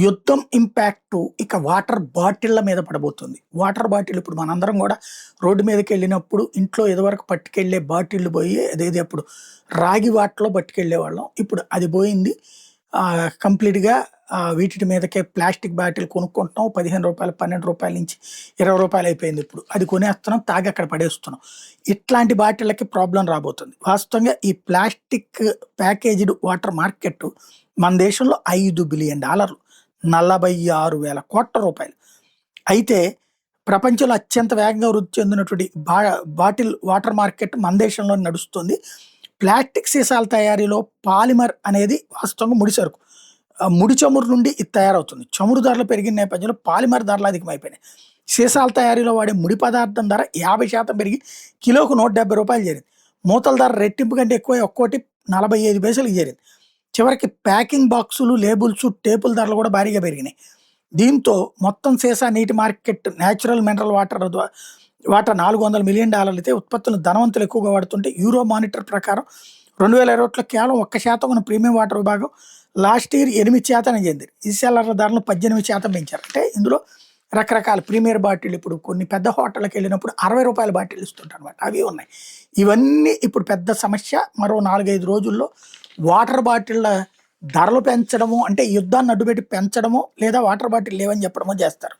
యుద్ధం ఇంపాక్ట్ ఇక వాటర్ బాటిళ్ల మీద పడబోతుంది. వాటర్ బాటిల్ ఇప్పుడు మనందరం కూడా రోడ్డు మీదకెళ్ళినప్పుడు ఇంట్లో ఇదివరకు పట్టుకెళ్ళే బాటిళ్ళు పోయి అదేది అప్పుడు రాగి వాటర్‌లో పట్టుకెళ్ళేవాళ్ళం. ఇప్పుడు అది పోయింది. కంప్లీట్‌గా వీటిటి మీదకే ప్లాస్టిక్ బాటిల్ కొనుక్కుంటున్నాం. రూ. 15, రూ. 12 నుంచి రూ. 20 అయిపోయింది ఇప్పుడు. అది కొనేస్తున్నాం, తాగి అక్కడ పడేస్తున్నాం. ఇట్లాంటి బాటిళ్ళకి ప్రాబ్లమ్ రాబోతుంది. వాస్తవంగా ఈ ప్లాస్టిక్ ప్యాకేజ్డ్ వాటర్ మార్కెట్ మన దేశంలో $5 బిలియన్, 46,000 కోట్ల రూపాయలు. అయితే ప్రపంచంలో అత్యంత వేగంగా వృద్ధి చెందినటువంటి బాటిల్ వాటర్ మార్కెట్ మన దేశంలో నడుస్తుంది. ప్లాస్టిక్ సీసాల తయారీలో పాలిమర్ అనేది వాస్తవంగా ముడి సరుకు. ముడి చమురు నుండి ఇది తయారవుతుంది. చమురు ధరలు పెరిగిన నేపథ్యంలో పాలిమర్ ధరలు అధికమైపోయినాయి. సీసాల తయారీలో వాడే ముడి పదార్థం ధర 50% పెరిగి కిలోకు రూ. 170 చేరింది. మూతల ధర రెట్టింపు కంటే ఎక్కువ, ఒక్కోటి 45 పైసలకి చేరింది. చివరికి ప్యాకింగ్ బాక్సులు, లేబుల్స్, టేపుల ధరలు కూడా భారీగా పెరిగినాయి. దీంతో మొత్తం సీసా నీటి మార్కెట్ న్యాచురల్ మినరల్ వాటా $400 మిలియన్ అయితే ఉత్పత్తులను ధనవంతులు ఎక్కువగా వాడుతుంటే యూరో మానిటర్ ప్రకారం 2021లో కేవలం 1% ఉన్న ప్రీమియం వాటర్ విభాగం లాస్ట్ ఇయర్ 8% చెందింది. రీసెల్లర్ల ధరలు 18% పెంచారు. అంటే ఇందులో రకరకాల ప్రీమియర్ బాటిల్, ఇప్పుడు కొన్ని పెద్ద హోటళ్ళకి వెళ్ళినప్పుడు రూ. 60 బాటిల్ ఇస్తుంటారు అనమాట, అవి ఉన్నాయి. ఇవన్నీ ఇప్పుడు పెద్ద సమస్య. మరో 4-5 రోజుల్లో వాటర్ బాటిళ్ళ ధరలు పెంచడము, అంటే యుద్ధాన్ని అడ్డుపెట్టి పెంచడము, లేదా వాటర్ బాటిల్ లేవని చెప్పడమో చేస్తారు.